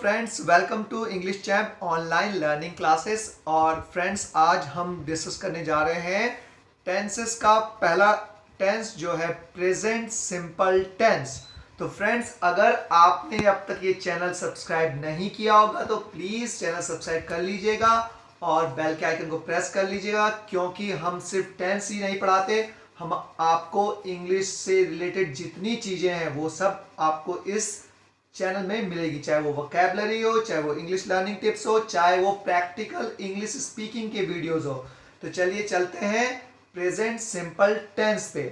Friends, welcome to English champ online learning classes. और friends, आज हम डिस्कस करने जा रहे हैं टेंसेस का पहला टेंस जो है प्रेजेंट सिंपल टेंस। तो फ्रेंड्स, अगर आपने अब तक ये चैनल सब्सक्राइब नहीं किया होगा तो प्लीज़ चैनल सब्सक्राइब कर लीजिएगा और बेल के आइकन को प्रेस कर लीजिएगा, क्योंकि हम सिर्फ टेंस ही नहीं पढ़ाते, हम आपको इंग्लिश से रिलेटेड जितनी चीज़ें हैं वो सब आपको इस चैनल में मिलेगी, चाहे वो वोकैबुलरी हो, चाहे वो इंग्लिश लर्निंग टिप्स हो, चाहे वो प्रैक्टिकल इंग्लिश स्पीकिंग के वीडियोस हो। तो चलिए चलते हैं प्रेजेंट सिंपल टेंस पे।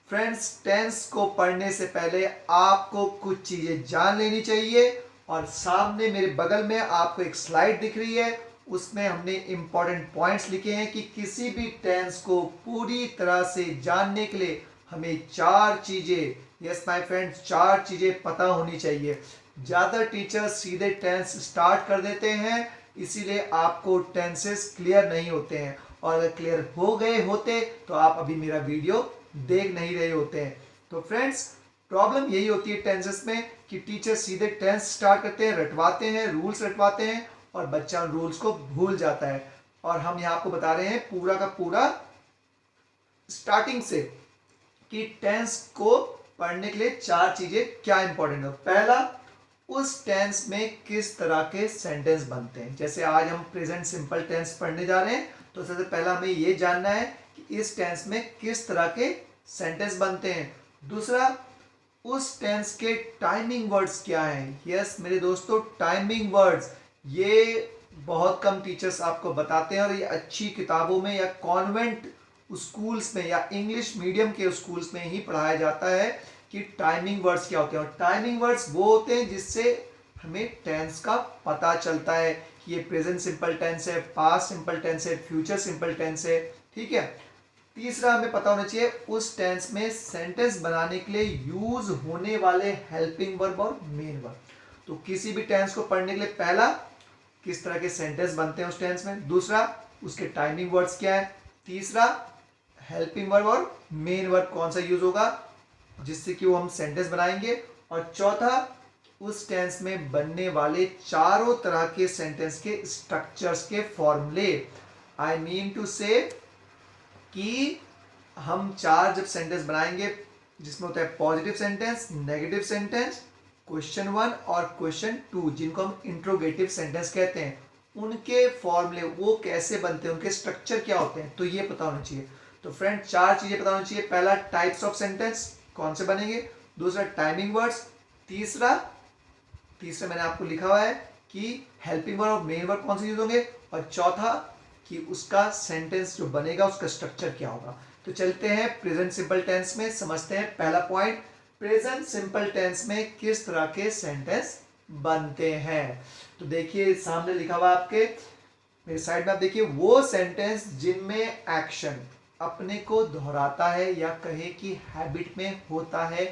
फ्रेंड्स, टेंस को पढ़ने से पहले आपको कुछ चीजें जान लेनी चाहिए, और सामने मेरे बगल में आपको एक स्लाइड दिख रही है, उसमें हमने इंपॉर्टेंट पॉइंट्स लिखे हैं कि किसी भी टेंस को पूरी तरह से जानने के लिए हमें चार चीजें, यस माय फ्रेंड्स, चार चीजें पता होनी चाहिए। ज्यादा टीचर्स सीधे टेंस स्टार्ट कर देते हैं, इसीलिए आपको टेंसेस क्लियर नहीं होते हैं, और अगर क्लियर हो गए होते तो आप अभी मेरा वीडियो देख नहीं रहे होते हैं। तो फ्रेंड्स, प्रॉब्लम यही होती है टेंसेस में कि टीचर सीधे टेंस स्टार्ट करते हैं, रटवाते हैं, रूल्स रटवाते हैं, और बच्चा रूल्स को भूल जाता है। और हम यहाँ आपको बता रहे हैं पूरा का पूरा स्टार्टिंग से कि टेंस को पढ़ने के लिए चार चीजें क्या इंपॉर्टेंट है। पहला, उस टेंस में किस तरह के सेंटेंस बनते हैं। जैसे आज हम प्रेजेंट सिंपल टेंस पढ़ने जा रहे हैं, तो सबसे पहला हमें यह जानना है कि इस टेंस में किस तरह के सेंटेंस बनते हैं। दूसरा, उस टेंस के टाइमिंग वर्ड्स क्या हैं। यस मेरे दोस्तों, टाइमिंग वर्ड्स ये बहुत कम टीचर्स आपको बताते हैं, और ये अच्छी किताबों में या कॉन्वेंट स्कूल्स में या इंग्लिश मीडियम के स्कूल्स में ही पढ़ाया जाता है कि टाइमिंग वर्ड्स क्या होते हैं। और टाइमिंग वर्ड्स वो होते हैं जिससे हमें टेंस का पता चलता है कि ये प्रेजेंट सिंपल टेंस है, पास्ट सिंपल टेंस है, फ्यूचर सिंपल टेंस है। ठीक है। तीसरा, हमें पता होना चाहिए उस टेंस में सेंटेंस बनाने के लिए यूज होने वाले हेल्पिंग वर्ब और मेन वर्ब। तो किसी भी टेंस को पढ़ने के लिए पहला, किस तरह के सेंटेंस बनते हैं उस टेंस में। दूसरा, उसके टाइमिंग वर्ड्स क्या है। तीसरा, हेल्पिंग वर्ब और मेन वर्ब कौन सा यूज होगा जिससे कि वो हम सेंटेंस बनाएंगे। और चौथा, उस टेंस में बनने वाले चारों तरह के सेंटेंस के स्ट्रक्चर्स के फॉर्मूले। आई मीन टू से कि हम चार जब सेंटेंस बनाएंगे जिसमें होता है positive sentence, negative sentence, question 1 और क्वेश्चन 2, जिनको हम इंट्रोगेटिव सेंटेंस कहते हैं, उनके फॉर्मूले वो कैसे बनते हैं, उनके स्ट्रक्चर क्या होते हैं, तो ये पता होना चाहिए। तो फ्रेंड, चार चीजें पता होनी चाहिए। पहला, टाइप्स ऑफ सेंटेंस कौन से बनेंगे। दूसरा, टाइमिंग वर्ड्स। तीसरा मैंने आपको लिखा हुआ है कि हेल्पिंग वर्ब और मेन वर्ब कौन से यूज होंगे। और चौथा, कि उसका सेंटेंस जो बनेगा उसका स्ट्रक्चर क्या होगा। तो चलते हैं प्रेजेंट सिंपल टेंस में, समझते हैं पहला पॉइंट, प्रेजेंट सिंपल टेंस में किस तरह के सेंटेंस बनते हैं। तो देखिए सामने लिखा हुआ आपके मेरे साइड में, आप देखिए वो सेंटेंस जिनमें एक्शन अपने को दोहराता है या कहे कि हैबिट में होता है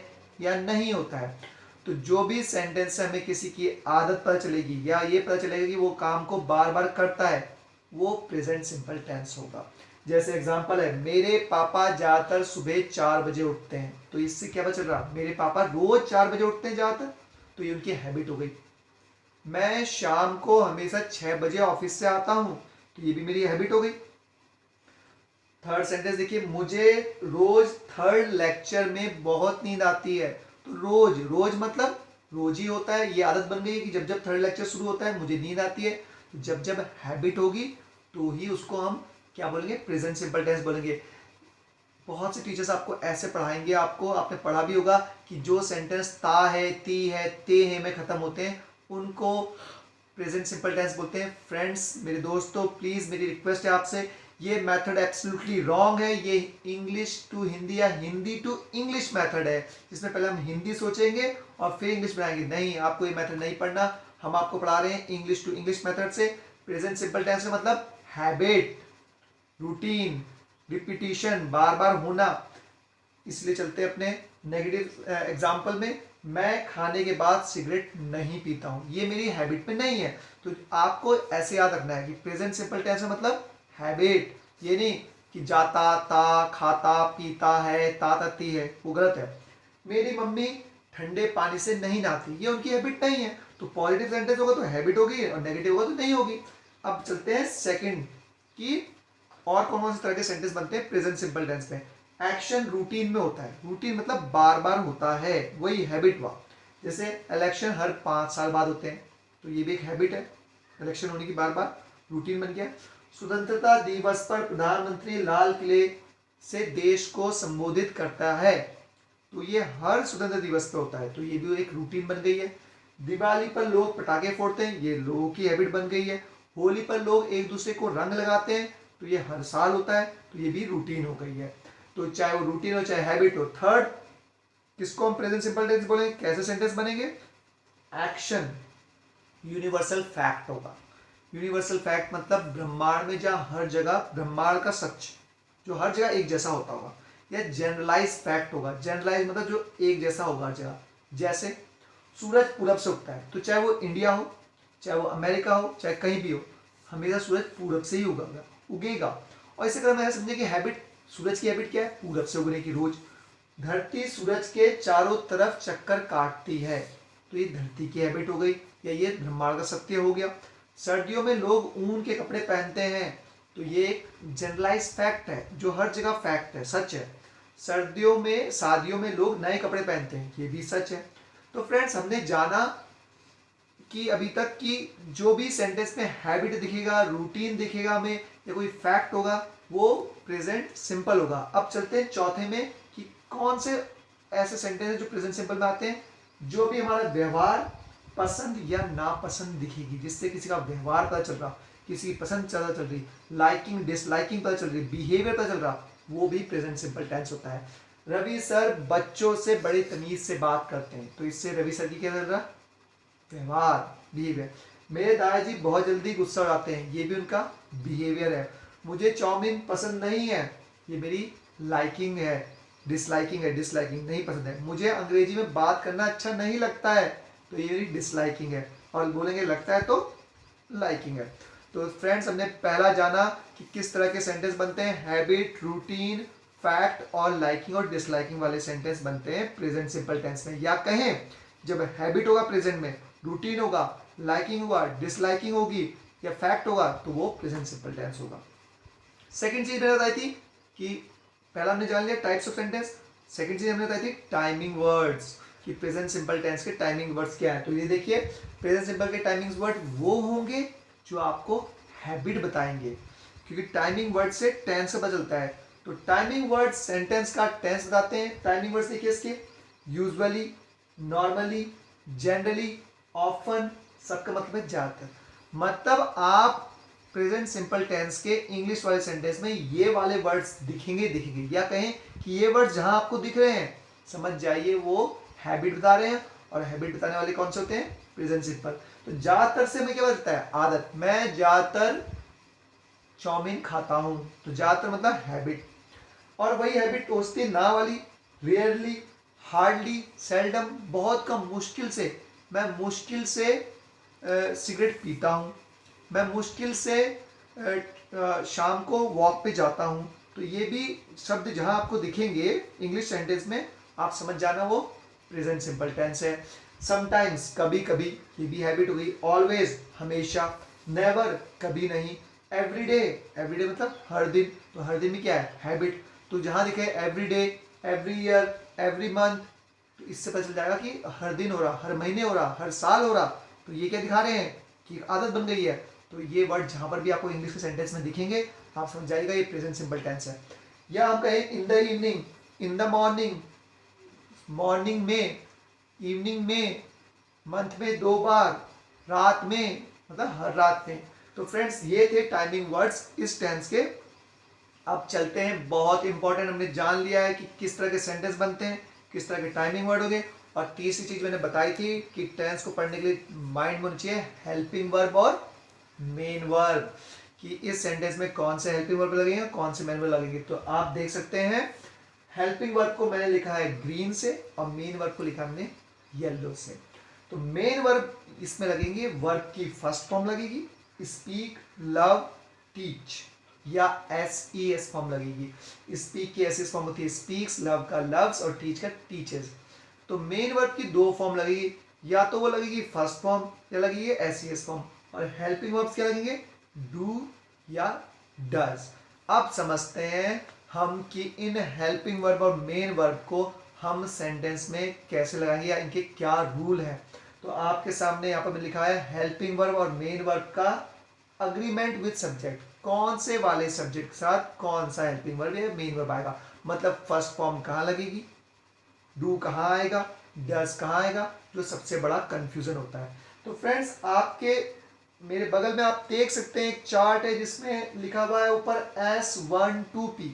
या नहीं होता है। तो जो भी सेंटेंस से हमें किसी की आदत पता चलेगी या ये पता चलेगा कि वो काम को बार बार करता है, वो प्रेजेंट सिंपल टेंस होगा। जैसे एग्जांपल है, मेरे पापा ज्यादातर सुबह 4 बजे उठते हैं। तो इससे क्या पता चल रहा, मेरे पापा रोज 4 बजे उठते हैं ज्यादातर, तो ये उनकी हैबिट हो गई। मैं शाम को हमेशा 6 बजे ऑफिस से आता हूं, तो ये भी मेरी हैबिट हो गई। थर्ड सेंटेंस देखिए, मुझे रोज थर्ड लेक्चर में बहुत नींद आती है। तो रोज, रोज मतलब रोज ही होता है, ये आदत बन गई है कि जब जब थर्ड लेक्चर शुरू होता है मुझे नींद आती है। तो जब जब हैबिट होगी तो ही उसको हम क्या बोलेंगे, प्रेजेंट सिंपल टेंस बोलेंगे। बहुत से टीचर्स आपको ऐसे पढ़ाएंगे, आपने पढ़ा भी होगा कि जो सेंटेंस ता है, ती है, ते है में खत्म होते हैं उनको प्रेजेंट सिंपल टेंस बोलते हैं। फ्रेंड्स, मेरे दोस्तों, प्लीज मेरी रिक्वेस्ट है आपसे, ये मेथड एब्सोल्युटली रॉन्ग है। ये इंग्लिश टू हिंदी या हिंदी टू इंग्लिश मेथड है, जिसमें पहले हम हिंदी सोचेंगे और फिर इंग्लिश बनाएंगे। नहीं, आपको ये मेथड नहीं पढ़ना। हम आपको पढ़ा रहे हैं इंग्लिश टू इंग्लिश मेथड से। प्रेजेंट सिंपल टेंस का मतलब हैबिट, रूटीन, रिपीटिशन, बार बार होना। इसलिए चलते अपने नेगेटिव एग्जाम्पल में, मैं खाने के बाद सिगरेट नहीं पीता हूं, ये मेरी हैबिट में नहीं है। तो आपको ऐसे याद रखना है कि प्रेजेंट सिंपल टेंस में मतलब हैबिट, ये नहीं कि जाता, ता, खाता, पीता है, ताती है, वो गलत है। मेरी मम्मी ठंडे पानी से नहीं नहाती, ये उनकी हैबिट नहीं है। तो पॉजिटिव सेंटेंस होगा तो हैबिट होगी और नेगेटिव होगा तो नहीं होगी। अब चलते हैं सेकंड की और कौन से तरह के सेंटेंस बनते हैं प्रेजेंट सिंपल टेंस में। एक्शन रूटीन में होता है, रूटीन मतलब बार बार होता है, वही हैबिट हुआ। जैसे इलेक्शन हर 5 साल बाद होते हैं, तो ये भी एक हैबिट है, इलेक्शन होने की बार बार रूटीन बन गया। स्वतंत्रता दिवस पर प्रधानमंत्री लाल किले से देश को संबोधित करता है, तो ये हर स्वतंत्रता दिवस पे होता है, तो ये भी एक रूटीन बन गई है। दिवाली पर लोग पटाखे फोड़ते हैं, ये लोगों की हैबिट बन गई है। होली पर लोग एक दूसरे को रंग लगाते हैं, तो ये हर साल होता है, तो ये भी रूटीन हो गई है। तो चाहे वो रूटीन हो चाहे हैबिट हो। थर्ड किसको हम प्रेजेंट सिंपल टेंस बोलेंगे, कैसे सेंटेंस बनेंगे, एक्शन यूनिवर्सल फैक्ट होगा। यूनिवर्सल फैक्ट मतलब ब्रह्मांड में जहां हर जगह ब्रह्मांड का सच जो हर जगह एक जैसा होता होगा, या जनरलाइज फैक्ट होगा। जनरलाइज मतलब जो एक जैसा होगा हर जगह। जैसे सूरज पूरब से उगता है, तो चाहे वो इंडिया हो चाहे वो अमेरिका हो चाहे कहीं भी हो, हमेशा सूरज पूरब से ही उगेगा। और इसी तरह मैं समझे कि हैबिट, सूरज की हैबिट क्या है, पूरब से उगने की रोज। धरती सूरज के चारों तरफ चक्कर काटती है, तो ये धरती की हैबिट हो गई, या ये ब्रह्मांड का सत्य हो गया। सर्दियों में लोग ऊन के कपड़े पहनते हैं, तो ये एक जनरलाइज फैक्ट है जो हर जगह फैक्ट है, सच है। सर्दियों में शादियों में लोग नए कपड़े पहनते हैं, ये भी सच है। तो फ्रेंड्स हमने जाना कि अभी तक कि जो भी सेंटेंस में हैबिट दिखेगा, रूटीन दिखेगा हमें, या कोई फैक्ट होगा, वो प्रेजेंट सिंपल होगा। अब चलते हैं चौथे में कि कौन से ऐसे सेंटेंस हैं जो प्रेजेंट सिंपल में आते हैं, जो भी हमारा व्यवहार पसंद या नापसंद दिखेगी, जिससे किसी का व्यवहार पता चल रहा, किसी की पसंद पता चल रही, लाइकिंग डिसलाइकिंग पता चल रही, बिहेवियर पता चल रहा, वो भी प्रेजेंट सिंपल टेंस होता है। रवि सर बच्चों से बड़ी तमीज से बात करते हैं, तो इससे रवि सर की क्या चल रहा, व्यवहार, बिहेवियर। मेरे दादाजी बहुत जल्दी गुस्सा हो जाते हैं, ये भी उनका बिहेवियर है। मुझे चाउमीन पसंद नहीं है, ये मेरी लाइकिंग है। डिसलाइकिंग है, डिसलाइकिंग नहीं पसंद है। मुझे अंग्रेजी में बात करना अच्छा नहीं लगता है, तो ये मेरी डिसलाइकिंग है। और बोलेंगे लगता है तो लाइकिंग है। तो फ्रेंड्स हमने पहला जाना कि किस तरह के सेंटेंस बनते हैं, हैबिट, रूटीन, फैक्ट और लाइकिंग और डिसलाइकिंग वाले सेंटेंस बनते हैं प्रेजेंट सिंपल टेंस में। या कहें जब हैबिट होगा प्रेजेंट में, रूटीन होगा, लाइकिंग होगा, डिसलाइकिंग होगी या फैक्ट होगा, तो वो प्रेजेंट सिंपल टेंस होगा। सेकंड चीज मैंने बताई थी कि पहला हमने जान लिया टाइप्स ऑफ सेंटेंस, सेकंड चीज हमने बताई थी टाइमिंग वर्ड्स, कि प्रेजेंट सिंपल टेंस के टाइमिंग वर्ड्स क्या है। तो ये देखिए प्रेजेंट सिंपल के टाइमिंग वर्ड वो होंगे जो आपको हैबिट बताएंगे, क्योंकि टाइमिंग वर्ड से टेंस पता चलता है। तो टाइमिंग वर्ड सेंटेंस का टेंस बताते हैं। टाइमिंग वर्ड्स देखिए इसके, यूजुअली, नॉर्मली, जनरली, ऑफन, सबका मतलब है ज्यादातर। मतलब आप प्रेजेंट सिंपल टेंस के इंग्लिश वाले सेंटेंस में ये वाले वर्ड्स दिखेंगे, या कहें कि ये वर्ड्स जहां आपको दिख रहे हैं समझ जाइए वो हैबिट बता रहे हैं, और हैबिट बताने वाले कौन से होते हैं, प्रेजेंट सिंपल। तो ज्यादातर से हमें क्या बताता है, आदत। मैं ज्यादातर चाउमीन खाता हूं, तो ज्यादातर मतलब हैबिट। और वही हैबिट होती है ना वाली, रेयरली, हार्डली, सेल्डम, बहुत कम, मुश्किल से। मैं मुश्किल से सिगरेट पीता हूँ, मैं मुश्किल से शाम को वॉक पे जाता हूँ। तो ये भी शब्द जहां आपको दिखेंगे इंग्लिश सेंटेंस में, आप समझ जाना वो प्रेजेंट सिंपल टेंस है। समटाइम्स, कभी कभी, ये भी हैबिट हो गई। ऑलवेज, हमेशा। नेवर, कभी नहीं। एवरीडे, एवरीडे मतलब हर दिन, तो हर दिन में क्या है, हैबिट। तो जहां दिखे everyday, every year, every month, तो इससे पता चल जाएगा कि हर दिन हो रहा, हर महीने हो रहा, हर साल हो रहा। तो ये क्या दिखा रहे हैं कि आदत बन गई है। तो ये वर्ड जहां पर भी आपको इंग्लिश के सेंटेंस में दिखेंगे आप समझ जाइएगा ये प्रेजेंट सिंपल टेंस है। या हम कहें in the evening, in the morning, morning में, इवनिंग में, मंथ में 2 बार, रात में मतलब हर रात में। तो फ्रेंड्स ये थे टाइमिंग वर्ड्स इस टेंस के। अब चलते हैं, बहुत इंपॉर्टेंट हमने जान लिया है कि किस तरह के सेंटेंस बनते हैं, किस तरह के टाइमिंग वर्ड हो गए। और तीसरी चीज मैंने बताई थी कि टेंस को पढ़ने के लिए माइंड में होना चाहिए हेल्पिंग वर्ब और मेन वर्ब, कि इस सेंटेंस में कौन से हेल्पिंग वर्ब लगेंगे कौन से मेन वर्ब लगेंगे। तो आप देख सकते हैं हेल्पिंग वर्ब को मैंने लिखा है ग्रीन से और मेन वर्ब को लिखा हमने येलो से। तो मेन वर्ब इसमें लगेंगे, वर्ब की फर्स्ट फॉर्म लगेगी स्पीक, लव, टीच, या SES फॉर्म लगेगी। स्पीक की SES फॉर्म होती है स्पीक्स, लव का लव्स और टीच का टीचेस। तो मेन वर्ब की 2 फॉर्म लगेगी, या तो वो लगेगी फर्स्ट फॉर्म या लगेगी एसईएस फॉर्म। और हेल्पिंग वर्ब्स क्या लगेंगे, डू या डज। अब समझते हैं हम कि इन हेल्पिंग वर्ब और मेन वर्ब को हम सेंटेंस में कैसे लगाएंगे या इनके क्या रूल है। तो आपके सामने यहाँ पर लिखा है हेल्पिंग वर्ब और मेन वर्ब का अग्रीमेंट विद सब्जेक्ट, कौन से वाले सब्जेक्ट के साथ कौन सा हेल्पिंग वर्ब या मेन वर्ब आएगा। मतलब फर्स्ट फॉर्म कहाँ लगेगी, डू कहाँ आएगा, डज कहाँ आएगा, जो सबसे बड़ा कंफ्यूजन होता है। तो फ्रेंड्स आपके मेरे बगल में आप देख सकते हैं एक चार्ट है जिसमें लिखा हुआ है ऊपर S12P,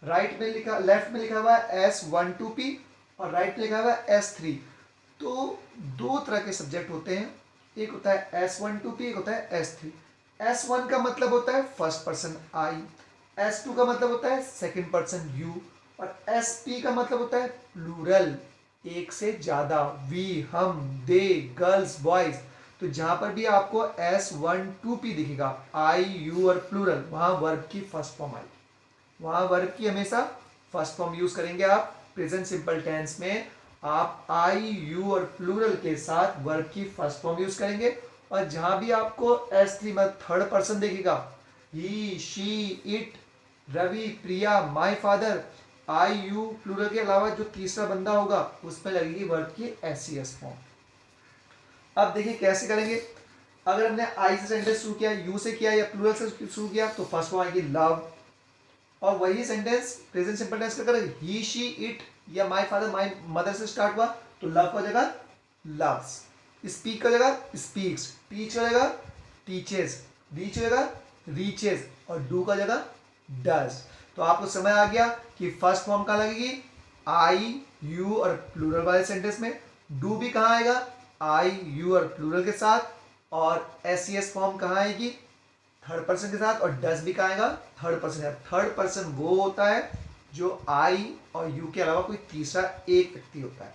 राइट में लिखा, लेफ्ट में लिखा हुआ है S12P और राइट में लिखा हुआ है S3। तो दो तरह के सब्जेक्ट होते हैं, एक होता है S12P, एक होता है S3। S1 का मतलब होता है फर्स्ट पर्सन आई, S2 का मतलब होता है सेकंड पर्सन यू, और SP का मतलब होता है प्लूरल, एक से ज्यादा, वी, हम, दे, गर्ल्स, बॉयज। तो जहां पर भी आपको S12P दिखेगा, आई, यू और प्लूरल, वहां वर्ब की फर्स्ट फॉर्म आएगी, वहां वर्ब की हमेशा फर्स्ट फॉर्म यूज करेंगे आप। प्रेजेंट सिंपल टेंस में आप आई, यू और प्लूरल के साथ वर्ब की फर्स्ट फॉर्म यूज करेंगे। और जहां भी आपको S3 मतलब थर्ड पर्सन देखेगा, he, she, it, Ravi, Priya, my father, I, you, plural के अलावा जो तीसरा बंदा होगा उसमें लगेगी वर्ब की एसईएस फॉर्म। अब देखिए कैसे करेंगे। अगर हमने आई से सेंटेंस शुरू किया, यू से किया या प्लूरल से शुरू किया तो फर्स्ट फॉर्म आएगी लव। और वही सेंटेंस प्रेजेंट सिंपल टेंस का करें, ही, शी, इट या माय फादर, माय मदर से स्टार्ट हुआ तो लव का जगह लव्स, स्पीक का जगह स्पीक्स, टीच का जगह टीचेस, रीच का जगह रीचेस और डू का जगह डज। तो आपको समझ आ गया कि फर्स्ट फॉर्म कहाँ लगेगी, आई, यू और प्लूरल वाले सेंटेंस में। डू भी कहाँ आएगा, आई, यू और प्लूरल के साथ। और एसईएस फॉर्म कहाँ आएगी, थर्ड पर्सन के साथ। और डज भी कहाँ आएगा, थर्ड पर्सन। थर्ड पर्सन वो होता है जो आई और यू के अलावा कोई तीसरा एक व्यक्ति होता है।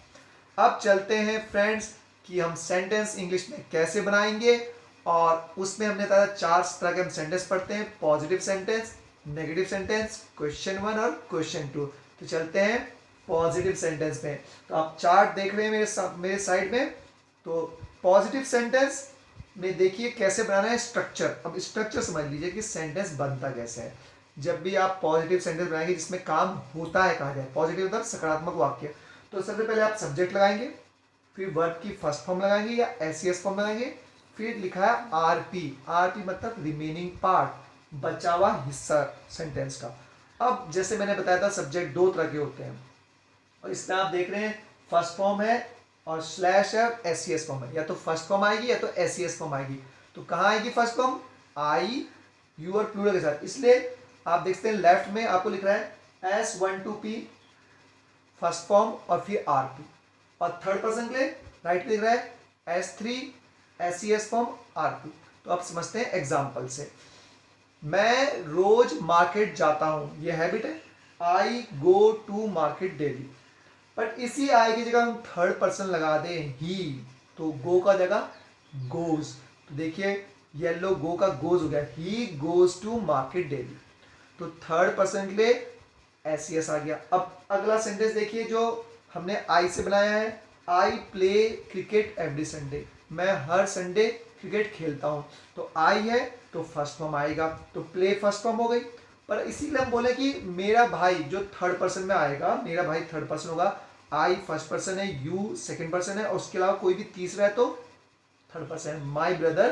अब चलते हैं फ्रेंड्स कि हम सेंटेंस इंग्लिश में कैसे बनाएंगे। और उसमें हमने बताया चार तरह के हम सेंटेंस पढ़ते हैं, positive sentence, negative sentence, question 1 और क्वेश्चन 2। तो चलते हैं पॉजिटिव सेंटेंस में। तो आप चार्ट देख रहे हैं मेरे साइड में। तो पॉजिटिव सेंटेंस में देखिए कैसे बनाना है स्ट्रक्चर। अब स्ट्रक्चर समझ लीजिए कि सेंटेंस बनता कैसे है। जब भी आप पॉजिटिव सेंटेंस बनाएंगे जिसमें काम होता है कहा जाए, पॉजिटिव मतलब सकारात्मक वाक्य, तो सबसे पहले आप सब्जेक्ट लगाएंगे, फिर वर्ब की फर्स्ट फॉर्म लगाएंगे या एसईएस फॉर्म लगाएंगे, फिर लिखा है आरपी। आरपी मतलब रिमेनिंग पार्ट, बचा हुआ हिस्सा सेंटेंस का। अब जैसे मैंने बताया था सब्जेक्ट दो तरह के होते हैं और इसमें आप देख रहे हैं फर्स्ट फॉर्म है और स्लैश है, एसईएस फॉर्म है। या तो फर्स्ट फॉर्म आएगी या तो एसईएस फॉर्म आएगी। तो कहाँ आएगी फर्स्ट फॉर्म, आई, यू और प्लूरल के साथ। इसलिए आप देखते हैं लेफ्ट में आपको लिख रहा है S12P फर्स्ट फॉर्म और फिर आरपी। और थर्ड पर्सन के लिए राइट में लिख रहा है S3 एसईएस फॉर्म आरपी। तो आप समझते हैं एग्जाम्पल से। मैं रोज मार्केट जाता हूं, ये हैबिट है, I go to market daily. But इसी आई की जगह हम थर्ड पर्सन लगा दें ही, तो गो का जगह गोज। तो देखिए येलो गो का गोज हो गया, he goes to market daily. तो थर्ड पर्सन के लिए एसईएस आ गया। अब अगला सेंटेंस देखिए जो हमने आई से बनाया है, I play cricket every Sunday. मैं हर संडे क्रिकेट खेलता हूं। तो आई है तो फर्स्ट फॉर्म आएगा, तो प्ले फर्स्ट फॉर्म हो गई। पर इसीलिए हम बोले कि मेरा भाई जो थर्ड पर्सन में आएगा, मेरा भाई थर्ड पर्सन होगा, आई फर्स्ट पर्सन है, यू सेकंड पर्सन है और उसके अलावा कोई भी तीसरा है तो थर्ड पर्सन है। माई ब्रदर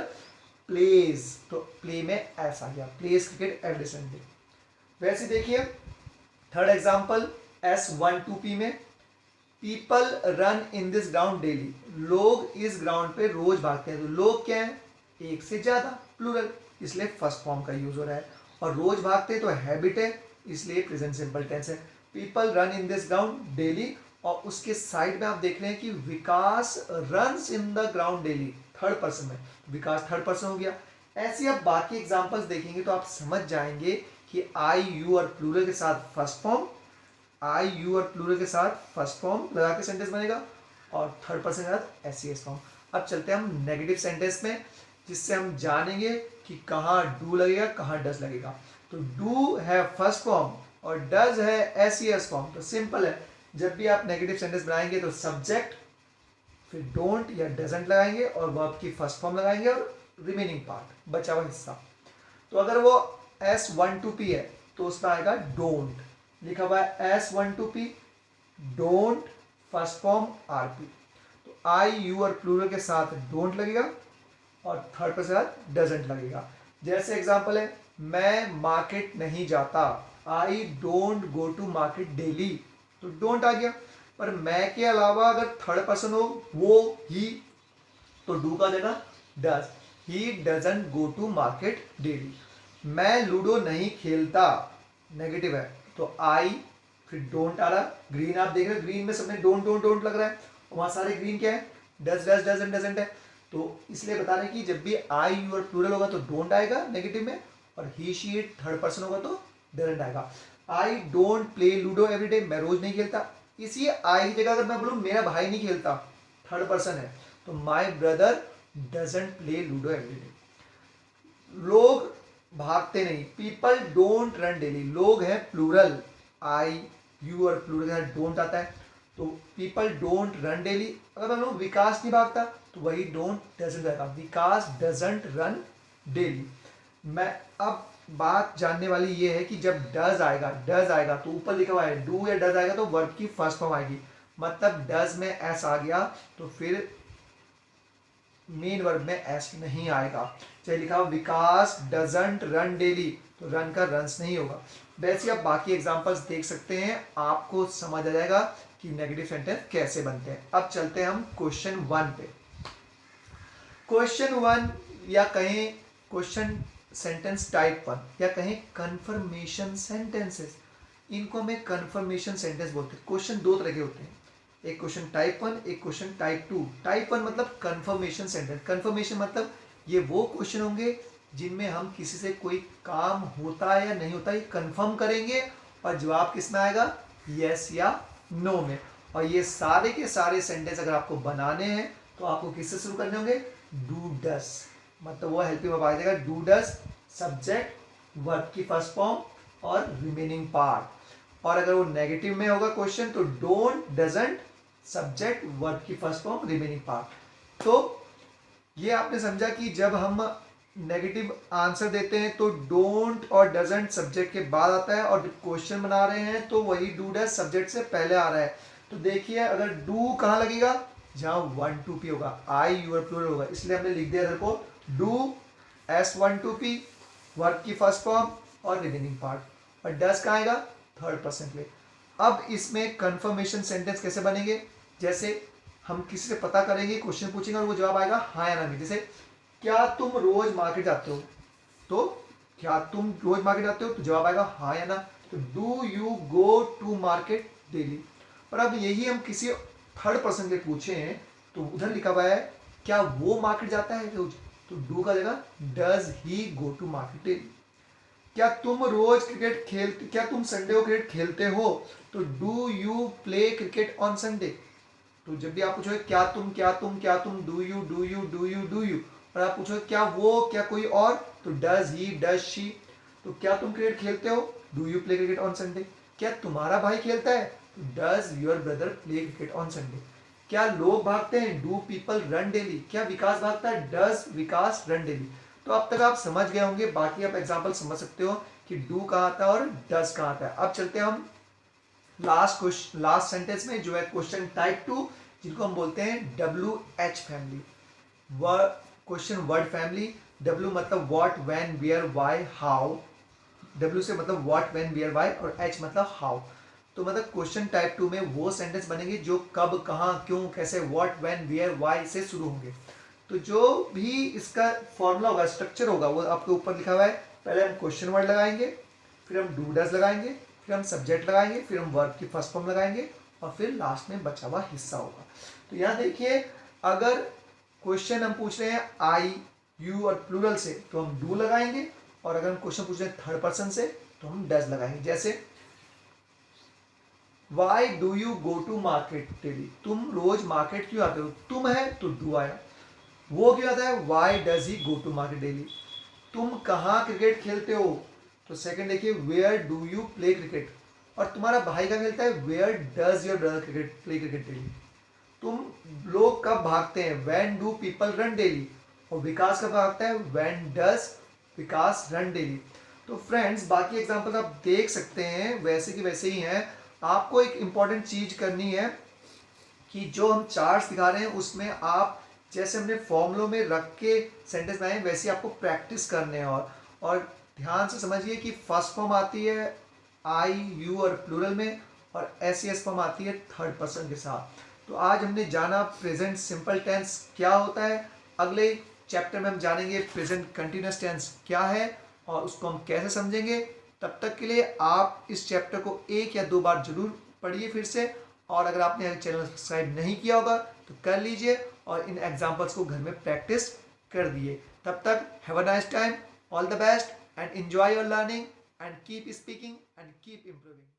प्लेज, तो प्ले में एस आ गया, प्लेज क्रिकेट एवरी संडे। वैसे देखिए थर्ड एग्जाम्पल S12P में, people run in this ground daily. लोग इस ग्राउंड पे रोज भागते हैं। तो लोग क्या है, एक से ज्यादा, प्लूरल, इसलिए फर्स्ट फॉर्म का यूज हो रहा है। और रोज भागते हैं तो हैबिट है, इसलिए प्रेजेंट सिंपल टेंस है। People run in this ground daily. और उसके साइड में आप देख रहे हैं कि Vikas runs in the ground daily, third person में, विकास थर्ड पर्सन हो गया। ऐसे आप बाकी एग्जांपल्स देखेंगे तो आप समझ जाएंगे कि आई, यू और प्लूरल के साथ फर्स्ट फॉर्म, आई, यू और प्लूरल के साथ फर्स्ट फॉर्म लगा के सेंटेंस बनेगा और थर्ड पर्सन के साथ एसईएस फॉर्म। अब चलते हैं हम नेगेटिव सेंटेंस में, जिससे हम जानेंगे कि कहाँ डू लगेगा, कहाँ डज लगेगा। तो डू है फर्स्ट फॉर्म और डज है एसईएस फॉर्म। तो सिंपल है, जब भी आप नेगेटिव सेंटेंस बनाएंगे तो सब्जेक्ट, फिर डोंट या डजंट लगाएंगे और वर्ब की फर्स्ट फॉर्म लगाएंगे और रिमेनिंग पार्ट बचा हुआ हिस्सा। तो अगर वो S12P है तो उसमें आएगा डोंट, लिखा हुआ है S12P don't first form RP। तो आई यू और प्लूरल के साथ डोंट लगेगा और थर्ड पर्सन के साथ डजंट लगेगा। जैसे एग्जांपल है, मैं मार्केट नहीं जाता, I don't go to market daily, तो डोंट आ गया। पर मैं के अलावा अगर थर्ड पर्सन हो वो ही, तो डू का देना does, he doesn't go to market daily. मैं लूडो नहीं खेलता, नेगेटिव है तो आई, फिर डोंट आ रहा। ग्रीन आप देख रहे हो, ग्रीन में सबने डोंट डोंट डोंट लग रहा है, वहां सारे ग्रीन क्या है, डज डज डजंट डजंट है। तो इसलिए बता रहे हैं कि जब भी आई यू और प्लूरल होगा तो डोंट आएगा नेगेटिव में, और ही शी इट थर्ड पर्सन होगा तो डजंट आएगा। I don't play ludo every day, मैं रोज नहीं खेलता। इसी आई की जगह अगर मैं बोलूं मेरा भाई नहीं खेलता, थर्ड पर्सन है, तो my brother doesn't play ludo every day. लोग भागते नहीं, पीपल डोंट रन डेली, लोग है प्लूरल, आई यू और प्लूरल के साथ डोंट आता है, तो पीपल डोंट रन डेली। अगर मैं बोलूं विकास नहीं भागता तो वही डोंट डजंट आएगा, विकास डजंट रन डेली। मैं अब बात जानने वाली ये है कि जब डज आएगा तो ऊपर लिखा हुआ है डू या डज आएगा तो वर्ब की फर्स्ट फॉर्म आएगी, मतलब डज में एस आ गया तो फिर मेन वर्ब में एस नहीं आएगा। चाहे लिखा हुआ विकास डजंट रन डेली, तो रन का रन्स नहीं होगा। वैसे आप बाकी एग्जांपल्स देख सकते हैं, आपको समझ आ जाएगा कि नेगेटिव सेंटेंस कैसे बनते हैं। अब चलते हैं हम क्वेश्चन 1 पे। क्वेश्चन 1 या कहें क्वेश्चन सेंटेंस टाइप 1 या कहें कंफर्मेशन सेंटेंसेस, इनको हमें कंफर्मेशन सेंटेंस बोलते हैं। क्वेश्चन दो तरह के होते हैं, एक क्वेश्चन टाइप 1, एक क्वेश्चन टाइप 2। टाइप 1 मतलब कंफर्मेशन सेंटेंस, कंफर्मेशन मतलब ये वो क्वेश्चन होंगे जिनमें हम किसी से कोई काम होता है या नहीं होता ये कंफर्म करेंगे और जवाब किस में आएगा, यस या नो में। और ये सारे के सारे सेंटेंस अगर आपको बनाने हैं तो आपको किससे शुरू करने होंगे, डू डस, मतलब वो हेल्पिंग वर्ब आ जाएगा, डू डस सब्जेक्ट वर्ब की फर्स्ट फॉर्म और रिमेनिंग पार्ट। और अगर वो नेगेटिव में होगा क्वेश्चन तो डोंट डजंट सब्जेक्ट वर्ब की फर्स्ट फॉर्म रिमेनिंग पार्ट। तो ये आपने समझा कि जब हम नेगेटिव आंसर देते हैं तो डोंट और डजंट सब्जेक्ट के बाद आता है, और जब क्वेश्चन बना रहे हैं तो वही डू डस सब्जेक्ट से पहले आ रहा है। तो देखिए अगर डू कहाँ लगेगा, जहाँ 1-2 होगा, आई यूर प्लूरल होगा, इसलिए हमने लिख दिया इधर को डू S12P वर्ब की फर्स्ट फॉर्म और रिमेनिंग पार्ट, और डस कहाँ आएगा, थर्ड पर्सन पे। अब इसमें कंफर्मेशन सेंटेंस कैसे बनेंगे, जैसे हम किसी से पता करेंगे, क्वेश्चन पूछेंगे और वो जवाब आएगा हाँ या ना में। जैसे क्या तुम रोज मार्केट जाते हो, तो क्या तुम रोज मार्केट जाते हो तो जवाब आएगा हाँ या ना, तो do you go to market daily. और अब यही हम किसी थर्ड पर्सन के पूछे हैं तो उधर लिखा हुआ है क्या वो मार्केट जाता है रोज, तो डू का जगह does he go to market daily. क्या तुम रोज क्रिकेट खेलते, क्या तुम संडे को क्रिकेट खेलते हो, तो do you play cricket on Sunday. तो जब भी आप पूछोगे क्या तुम क्या तुम क्या तुम, do you do you do you do you, और आप पूछोगे क्या वो क्या कोई और, तो डज ही डज शी। तो क्या तुम क्रिकेट खेलते हो, do you play cricket on Sunday. क्या तुम्हारा भाई खेलता है, तो does your brother play cricket on Sunday. क्या लोग भागते हैं, डू पीपल रन डेली। क्या विकास भागता है, डज विकास रन डेली। तो अब तक आप समझ गए होंगे, बाकी आप एग्जाम्पल समझ सकते हो कि डू कहाँ आता है और डज कहाँ आता है। अब चलते हैं हम लास्ट सेंटेंस में, जो है क्वेश्चन टाइप 2, जिनको हम बोलते हैं WH family, question word family. W मतलब what, when, where, why, how. W से मतलब व्हाट, व्हेन, वेयर, व्हाई, और H मतलब हाउ। तो मतलब क्वेश्चन टाइप 2 में वो सेंटेंस बनेंगे जो कब, कहाँ, क्यों, कैसे, व्हाट, व्हेन, वेयर, व्हाई से शुरू होंगे। तो जो भी इसका फॉर्मूला होगा, स्ट्रक्चर होगा, वो आपके ऊपर लिखा हुआ है। पहले हम क्वेश्चन वर्ड लगाएंगे, फिर हम डू डज लगाएंगे, फिर हम सब्जेक्ट लगाएंगे, फिर हम वर्ब की फर्स्ट फॉर्म लगाएंगे, और फिर लास्ट में बचा हुआ हिस्सा होगा। तो यहाँ देखिए, अगर क्वेश्चन हम पूछ रहे हैं आई यू और प्लूरल से तो हम डू लगाएंगे, और अगर हम क्वेश्चन पूछ रहे हैं थर्ड पर्सन से तो हम डज लगाएंगे। जैसे why do you go to market daily, तुम रोज मार्केट क्यों आते हो, तुम है तो डू आया। वो क्यों आता है, why does he go to market daily. तुम कहाँ क्रिकेट खेलते हो, तो सेकंड देखिए where do you play cricket. और तुम्हारा भाई का खेलता है, where does your brother cricket play cricket daily. तुम लोग कब भागते हैं, when do people run daily. और विकास कब भागता है, when does Vikas run daily. तो फ्रेंड्स बाकी एग्जांपल्स आप देख सकते हैं, वैसे की वैसे ही हैं। आपको एक इंपॉर्टेंट चीज करनी है कि जो हम चार्ट्स दिखा रहे हैं उसमें आप जैसे हमने फॉर्मूलों में रख के सेंटेंस बनाए वैसे आपको प्रैक्टिस करने हैं। और ध्यान से समझिए कि फर्स्ट फॉर्म आती है आई यू और प्लूरल में, और एस एस फॉर्म आती है थर्ड पर्सन के साथ। तो आज हमने जाना प्रेजेंट सिंपल टेंस क्या होता है। अगले चैप्टर में हम जानेंगे प्रेजेंट कंटिन्यूअस टेंस क्या है और उसको हम कैसे समझेंगे। तब तक के लिए आप इस चैप्टर को 1 या 2 बार जरूर पढ़िए फिर से। और अगर आपने चैनल सब्सक्राइब नहीं किया होगा तो कर लीजिए और इन एग्जाम्पल्स को घर में प्रैक्टिस कर दिए। तब तक have a nice time, all the best and enjoy your learning and keep speaking and keep improving.